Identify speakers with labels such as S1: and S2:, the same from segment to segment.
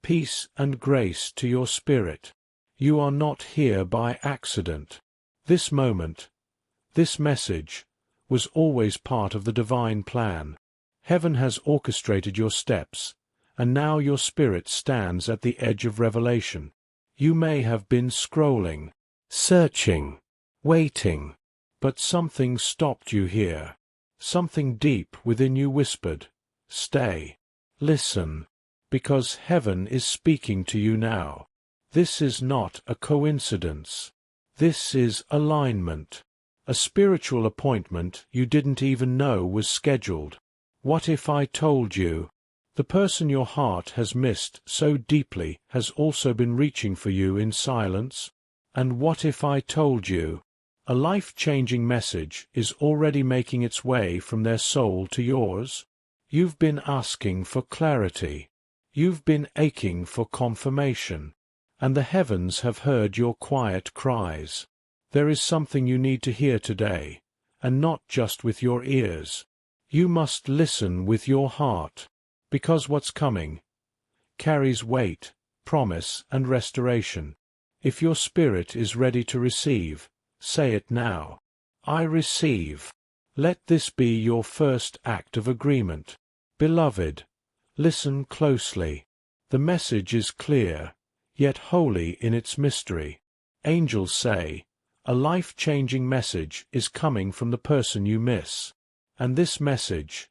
S1: Peace and grace to your spirit. You are not here by accident. This moment, this message, was always part of the divine plan. Heaven has orchestrated your steps, and now your spirit stands at the edge of revelation. You may have been scrolling, searching, waiting, but something stopped you here. Something deep within you whispered, "Stay. Listen." Because heaven is speaking to you now. This is not a coincidence. This is alignment. A spiritual appointment you didn't even know was scheduled. What if I told you? The person your heart has missed so deeply has also been reaching for you in silence. And what if I told you? A life-changing message is already making its way from their soul to yours. You've been asking for clarity. You've been aching for confirmation. And the heavens have heard your quiet cries. There is something you need to hear today, and not just with your ears. You must listen with your heart, because what's coming carries weight, promise, and restoration. If your spirit is ready to receive, say it now. I receive. Let this be your first act of agreement. Beloved, listen closely. The message is clear, yet holy in its mystery. Angels say, a life-changing message is coming from the person you miss. And this message,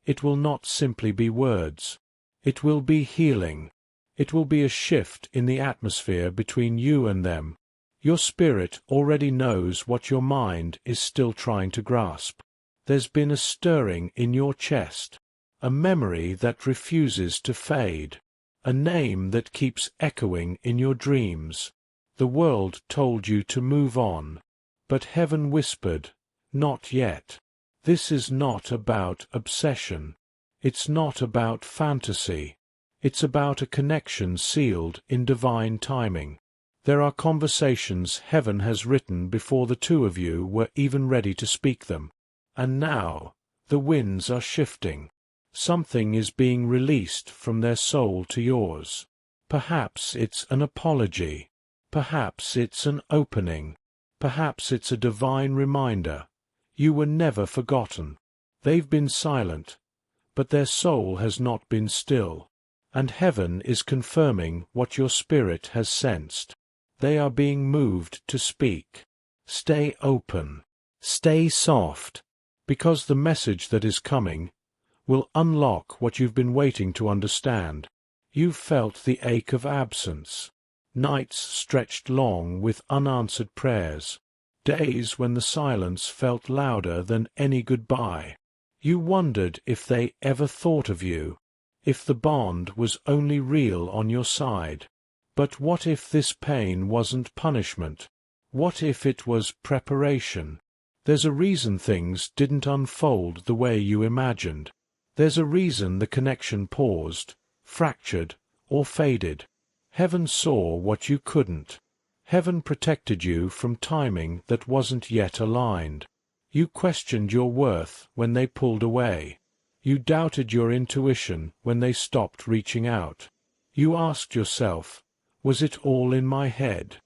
S1: it will not simply be words. It will be healing. It will be a shift in the atmosphere between you and them. Your spirit already knows what your mind is still trying to grasp. There's been a stirring in your chest, a memory that refuses to fade, a name that keeps echoing in your dreams. The world told you to move on, but heaven whispered, not yet. This is not about obsession. It's not about fantasy. It's about a connection sealed in divine timing. There are conversations heaven has written before the two of you were even ready to speak them. And now, the winds are shifting. Something is being released from their soul to yours. Perhaps it's an apology. Perhaps it's an opening. Perhaps it's a divine reminder. You were never forgotten. They've been silent, but their soul has not been still. And heaven is confirming what your spirit has sensed. They are being moved to speak. Stay open. Stay soft. Because the message that is coming will unlock what you've been waiting to understand. You've felt the ache of absence. Nights stretched long with unanswered prayers. Days when the silence felt louder than any goodbye. You wondered if they ever thought of you, if the bond was only real on your side. But what if this pain wasn't punishment? What if it was preparation? There's a reason things didn't unfold the way you imagined. There's a reason the connection paused, fractured, or faded. Heaven saw what you couldn't. Heaven protected you from timing that wasn't yet aligned. You questioned your worth when they pulled away. You doubted your intuition when they stopped reaching out. You asked yourself, was it all in my head?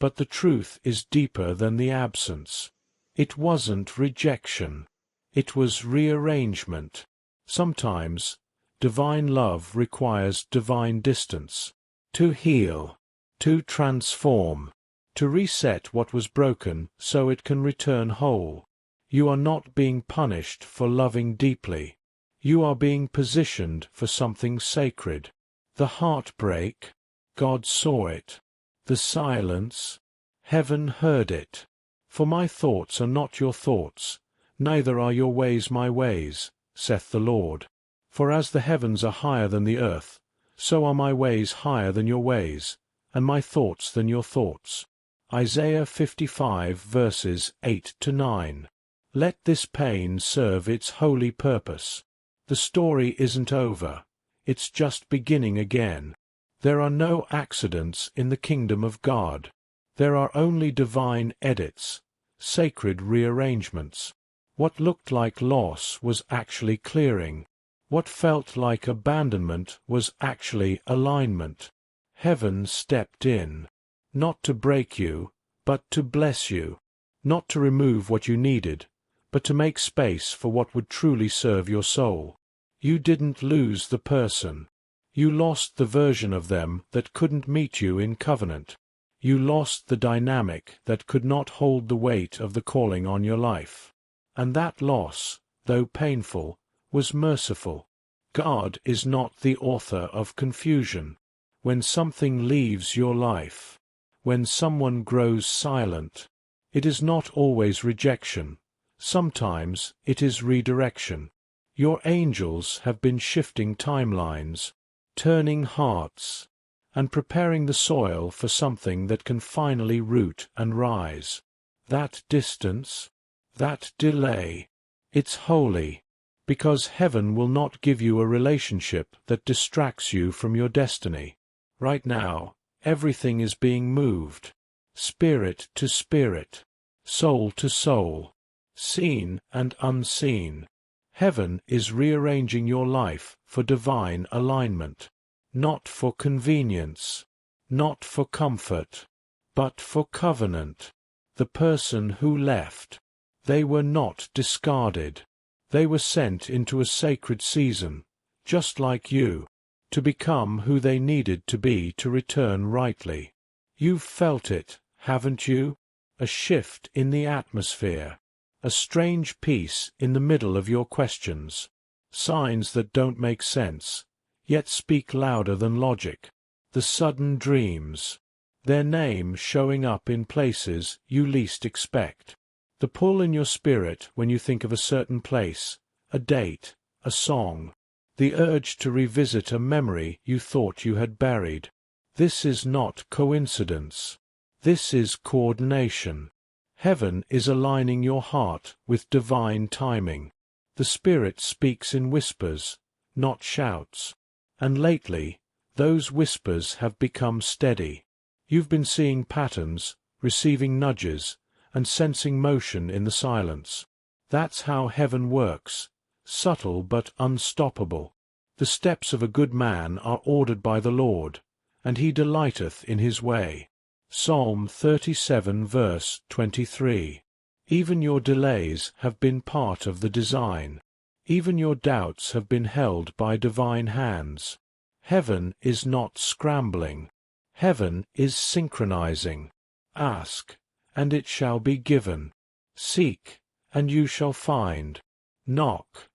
S1: But the truth is deeper than the absence. It wasn't rejection. It was rearrangement. Sometimes, divine love requires divine distance. To heal, to transform, to reset what was broken so it can return whole. You are not being punished for loving deeply. You are being positioned for something sacred. The heartbreak, God saw it. The silence, heaven heard it. For my thoughts are not your thoughts, neither are your ways my ways, saith the Lord. For as the heavens are higher than the earth, so are my ways higher than your ways, and my thoughts than your thoughts. Isaiah 55 verses 8-9. Let this pain serve its holy purpose. The story isn't over. It's just beginning again. There are no accidents in the kingdom of God. There are only divine edits, sacred rearrangements. What looked like loss was actually clearing. What felt like abandonment was actually alignment. Heaven stepped in. Not to break you, but to bless you. Not to remove what you needed, but to make space for what would truly serve your soul. You didn't lose the person. You lost the version of them that couldn't meet you in covenant. You lost the dynamic that could not hold the weight of the calling on your life. And that loss, though painful, was merciful. God is not the author of confusion. When something leaves your life, when someone grows silent, it is not always rejection. Sometimes it is redirection. Your angels have been shifting timelines, turning hearts, and preparing the soil for something that can finally root and rise. That distance, that delay, it's holy, because heaven will not give you a relationship that distracts you from your destiny. Right now, everything is being moved, spirit to spirit, soul to soul, seen and unseen. Heaven is rearranging your life for divine alignment, not for convenience, not for comfort, but for covenant. The person who left, they were not discarded. They were sent into a sacred season, just like you, to become who they needed to be to return rightly. You've felt it, haven't you? A shift in the atmosphere, a strange peace in the middle of your questions, signs that don't make sense, yet speak louder than logic. The sudden dreams, their name showing up in places you least expect. The pull in your spirit when you think of a certain place, a date, a song. The urge to revisit a memory you thought you had buried. This is not coincidence. This is coordination. Heaven is aligning your heart with divine timing. The Spirit speaks in whispers, not shouts. And lately, those whispers have become steady. You've been seeing patterns, receiving nudges, and sensing motion in the silence. That's how heaven works. Subtle but unstoppable. The steps of a good man are ordered by the Lord, and he delighteth in his way. Psalm 37 verse 23. Even your delays have been part of the design. Even your doubts have been held by divine hands. Heaven is not scrambling. Heaven is synchronizing. Ask, and it shall be given. Seek, and you shall find. Knock,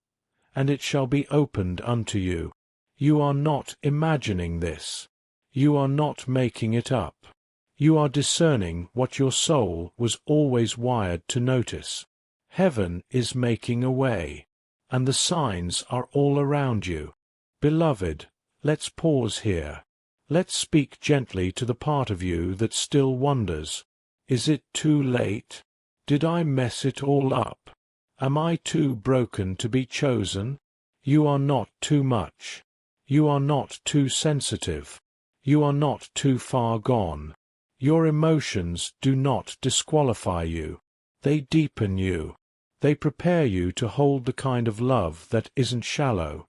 S1: and it shall be opened unto you. You are not imagining this. You are not making it up. You are discerning what your soul was always wired to notice. Heaven is making a way, and the signs are all around you. Beloved, let's pause here. Let's speak gently to the part of you that still wonders. Is it too late? Did I mess it all up? Am I too broken to be chosen? You are not too much. You are not too sensitive. You are not too far gone. Your emotions do not disqualify you. They deepen you. They prepare you to hold the kind of love that isn't shallow,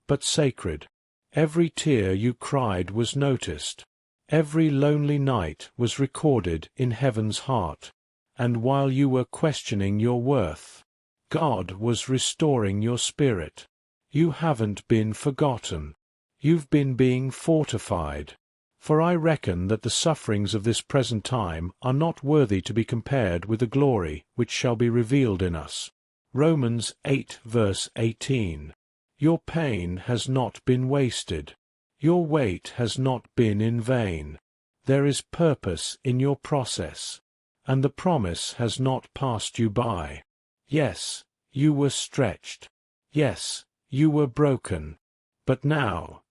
S1: but sacred. Every tear you cried was noticed. Every lonely night was recorded in heaven's heart. And while you were questioning your worth, God was restoring your spirit. You haven't been forgotten. You've been being fortified. For I reckon that the sufferings of this present time are not worthy to be compared with the glory which shall be revealed in us. Romans 8 verse 18. Your pain has not been wasted. Your wait has not been in vain. There is purpose in your process, and the promise has not passed you by. Yes, you were stretched. Yes, you were broken. But now,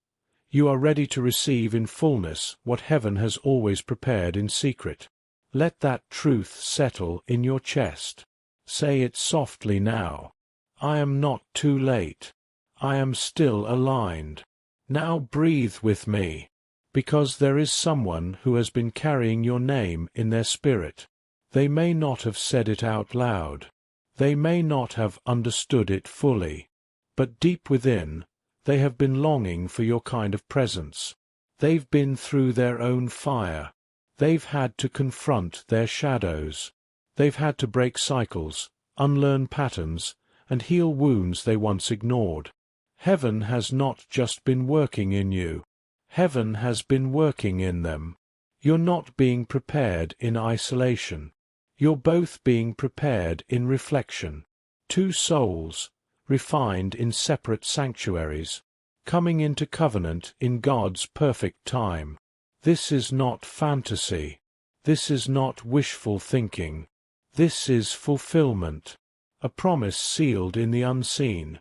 S1: you are ready to receive in fullness what heaven has always prepared in secret. Let that truth settle in your chest. Say it softly now. I am not too late. I am still aligned. Now breathe with me, because there is someone who has been carrying your name in their spirit. They may not have said it out loud. They may not have understood it fully. But deep within, They have been longing for your kind of presence. They've been through their own fire. They've had to confront their shadows. They've had to break cycles, unlearn patterns, and heal wounds they once ignored. Heaven has not just been working in you. Heaven has been working in them. You're not being prepared in isolation. You're both being prepared in reflection. Two souls, refined in separate sanctuaries, coming into covenant in God's perfect time. This is not fantasy. This is not wishful thinking. This is fulfillment. A promise sealed in the unseen,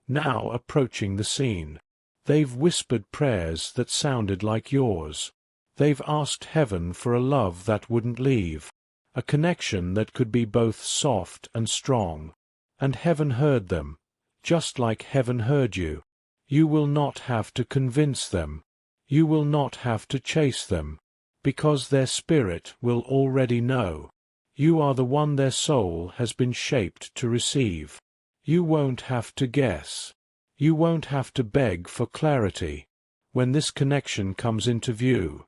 S1: now approaching the scene. They've whispered prayers that sounded like yours. They've asked heaven for a love that wouldn't leave, a connection that could be both soft and strong. And heaven heard them, just like heaven heard you. You will not have to convince them. You will not have to chase them, because their spirit will already know. You are the one their soul has been shaped to receive. You won't have to guess. You won't have to beg for clarity. When this connection comes into view,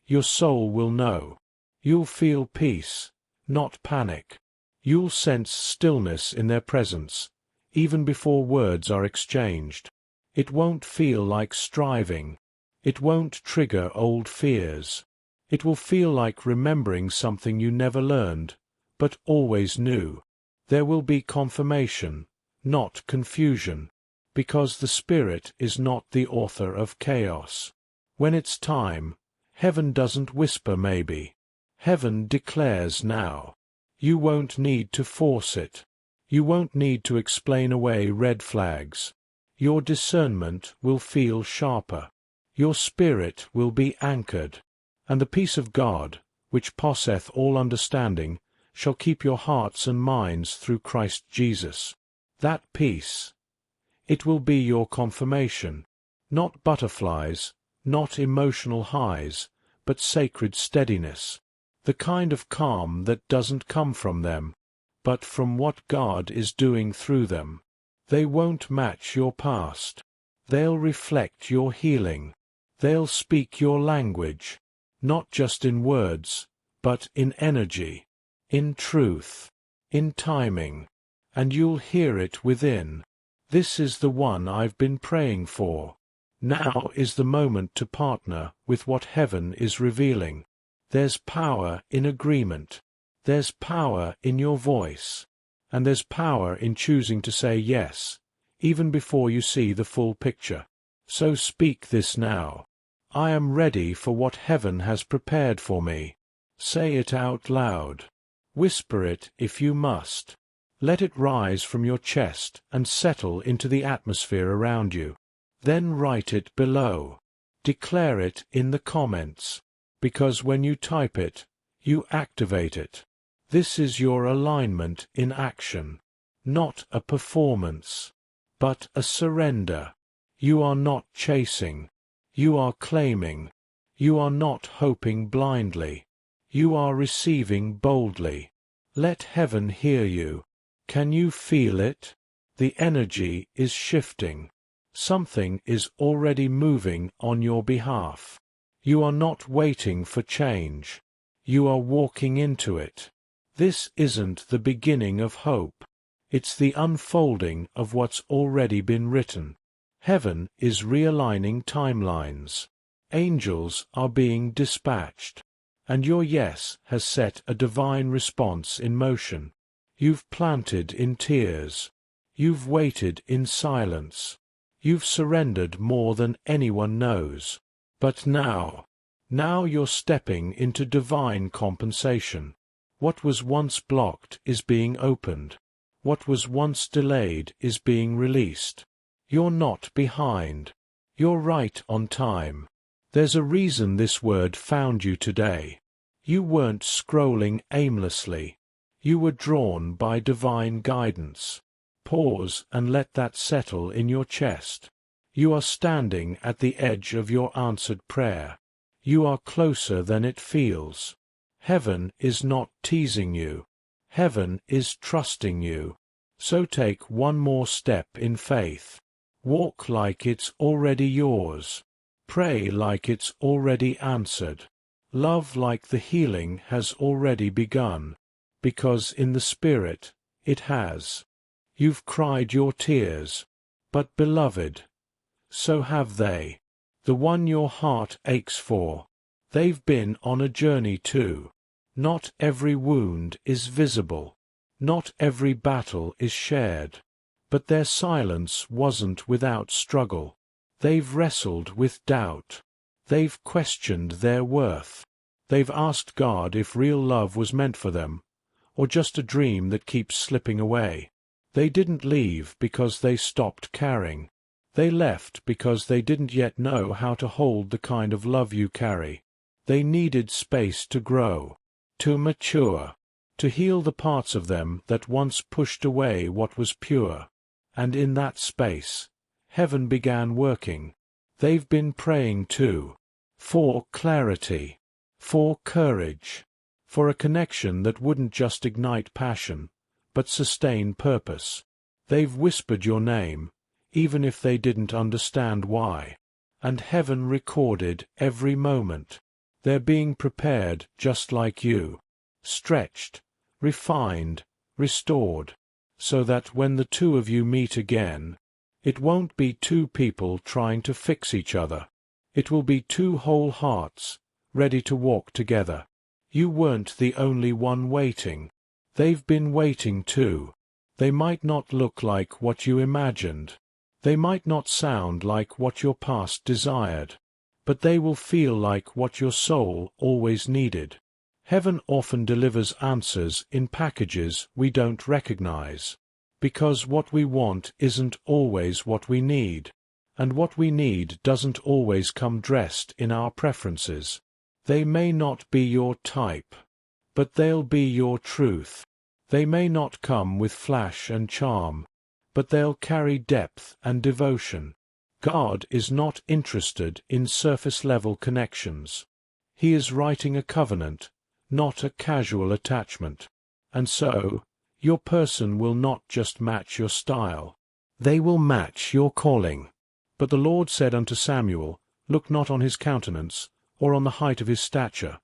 S1: your soul will know. You'll feel peace, not panic. You'll sense stillness in their presence, even before words are exchanged. It won't feel like striving. It won't trigger old fears. It will feel like remembering something you never learned, but always knew. There will be confirmation, not confusion, because the Spirit is not the author of chaos. When it's time, heaven doesn't whisper maybe. Heaven declares now. You won't need to force it. You won't need to explain away red flags. Your discernment will feel sharper. Your spirit will be anchored. And the peace of God, which passeth all understanding, shall keep your hearts and minds through Christ Jesus. That peace, it will be your confirmation. Not butterflies, not emotional highs, but sacred steadiness. The kind of calm that doesn't come from them, but from what God is doing through them. They won't match your past. They'll reflect your healing. They'll speak your language, not just in words, but in energy, in truth, in timing, and you'll hear it within. This is the one I've been praying for. Now is the moment to partner with what heaven is revealing. There's power in agreement. There's power in your voice. And there's power in choosing to say yes, even before you see the full picture. So speak this now. I am ready for what heaven has prepared for me. Say it out loud. Whisper it if you must. Let it rise from your chest and settle into the atmosphere around you. Then write it below. Declare it in the comments. Because when you type it, you activate it. This is your alignment in action. Not a performance, but a surrender. You are not chasing. You are claiming. You are not hoping blindly. You are receiving boldly. Let heaven hear you. Can you feel it? The energy is shifting. Something is already moving on your behalf. You are not waiting for change. You are walking into it. This isn't the beginning of hope. It's the unfolding of what's already been written. Heaven is realigning timelines. Angels are being dispatched. And your yes has set a divine response in motion. You've planted in tears. You've waited in silence. You've surrendered more than anyone knows. But now you're stepping into divine compensation. What was once blocked is being opened. What was once delayed is being released. You're not behind. You're right on time. There's a reason this word found you today. You weren't scrolling aimlessly. You were drawn by divine guidance. Pause and let that settle in your chest. You are standing at the edge of your answered prayer. You are closer than it feels. Heaven is not teasing you. Heaven is trusting you. So take one more step in faith. Walk like it's already yours. Pray like it's already answered. Love like the healing has already begun, because in the Spirit, it has. You've cried your tears, but beloved, so have they. The one your heart aches for. They've been on a journey too. Not every wound is visible. Not every battle is shared. But their silence wasn't without struggle. They've wrestled with doubt. They've questioned their worth. They've asked God if real love was meant for them, or just a dream that keeps slipping away. They didn't leave because they stopped caring. They left because they didn't yet know how to hold the kind of love you carry. They needed space to grow, to mature, to heal the parts of them that once pushed away what was pure. And in that space, heaven began working. They've been praying too, for clarity, for courage, for a connection that wouldn't just ignite passion, but sustain purpose. They've whispered your name, even if they didn't understand why. And heaven recorded every moment. They're being prepared just like you, stretched, refined, restored, so that when the two of you meet again, it won't be two people trying to fix each other. It will be two whole hearts, ready to walk together. You weren't the only one waiting. They've been waiting too. They might not look like what you imagined. They might not sound like what your past desired. But they will feel like what your soul always needed. Heaven often delivers answers in packages we don't recognize. Because what we want isn't always what we need. And what we need doesn't always come dressed in our preferences. They may not be your type, but they'll be your truth. They may not come with flash and charm, but they'll carry depth and devotion. God is not interested in surface-level connections. He is writing a covenant, not a casual attachment. And so, your person will not just match your style. They will match your calling. But the Lord said unto Samuel, Look not on his countenance, or on the height of his stature.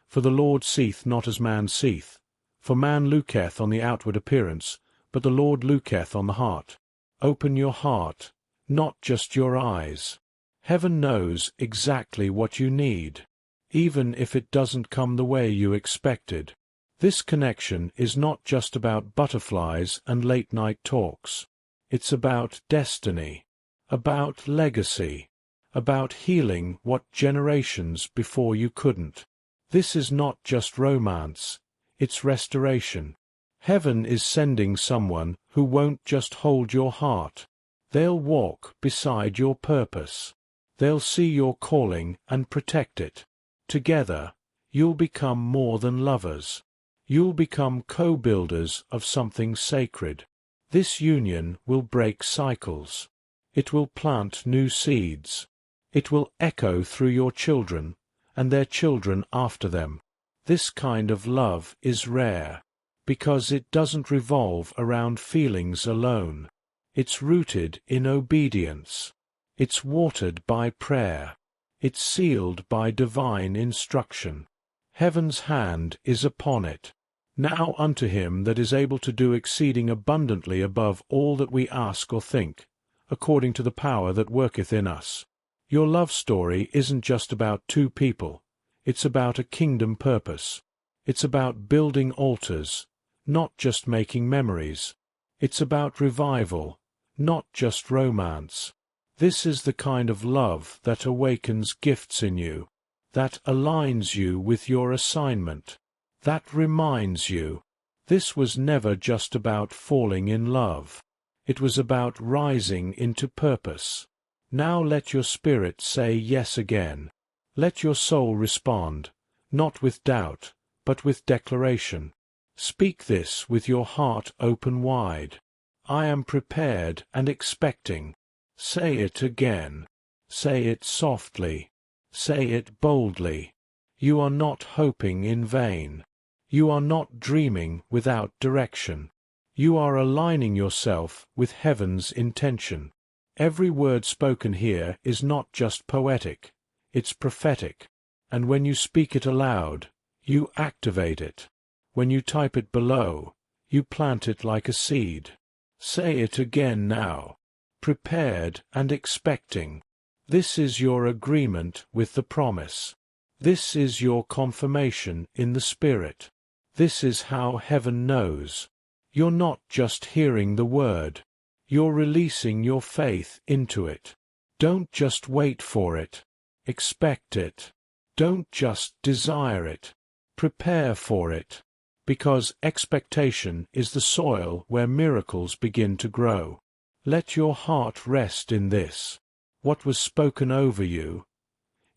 S1: For the Lord seeth not as man seeth. For man looketh on the outward appearance, but the Lord looketh on the heart. Open your heart, not just your eyes. Heaven knows exactly what you need, even if it doesn't come the way you expected. This connection is not just about butterflies and late-night talks. It's about destiny, about legacy, about healing what generations before you couldn't. This is not just romance, it's restoration. Heaven is sending someone who won't just hold your heart. They'll walk beside your purpose. They'll see your calling and protect it. Together, you'll become more than lovers. You'll become co-builders of something sacred. This union will break cycles. It will plant new seeds. It will echo through your children and their children after them. This kind of love is rare, because it doesn't revolve around feelings alone. It's rooted in obedience. It's watered by prayer. It's sealed by divine instruction. Heaven's hand is upon it. Now unto him that is able to do exceeding abundantly above all that we ask or think, according to the power that worketh in us. Your love story isn't just about two people. It's about a kingdom purpose. It's about building altars, not just making memories. It's about revival, not just romance. This is the kind of love that awakens gifts in you, that aligns you with your assignment, that reminds you. This was never just about falling in love. It was about rising into purpose. Now let your spirit say yes again. Let your soul respond, not with doubt, but with declaration. Speak this with your heart open wide. I am prepared and expecting. Say it again. Say it softly. Say it boldly. You are not hoping in vain. You are not dreaming without direction. You are aligning yourself with heaven's intention. Every word spoken here is not just poetic, it's prophetic. And when you speak it aloud, you activate it. When you type it below, you plant it like a seed. Say it again now, prepared and expecting. This is your agreement with the promise. This is your confirmation in the Spirit. This is how heaven knows. You're not just hearing the word. You're releasing your faith into it. Don't just wait for it. Expect it. Don't just desire it. Prepare for it. Because expectation is the soil where miracles begin to grow. Let your heart rest in this. What was spoken over you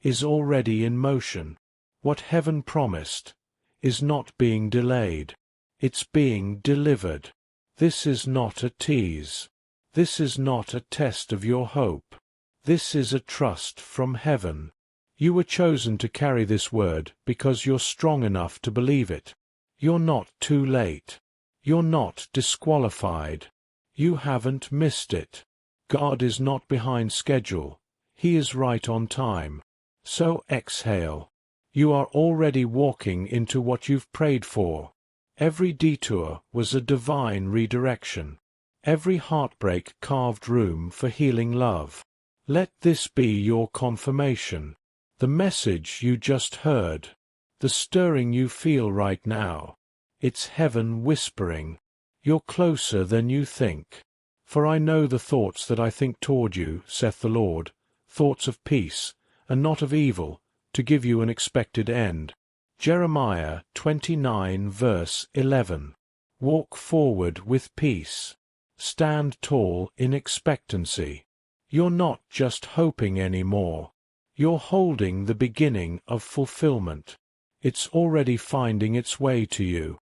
S1: is already in motion. What heaven promised is not being delayed. It's being delivered. This is not a tease. This is not a test of your hope. This is a trust from heaven. You were chosen to carry this word because you're strong enough to believe it. You're not too late. You're not disqualified. You haven't missed it. God is not behind schedule. He is right on time. So exhale. You are already walking into what you've prayed for. Every detour was a divine redirection. Every heartbreak carved room for healing love. Let this be your confirmation. The message you just heard, the stirring you feel right now, it's heaven whispering, "You're closer than you think. For I know the thoughts that I think toward you, saith the Lord, thoughts of peace, and not of evil, to give you an expected end." Jeremiah 29 verse 11. Walk forward with peace. Stand tall in expectancy. You're not just hoping anymore. You're holding the beginning of fulfillment. It's already finding its way to you.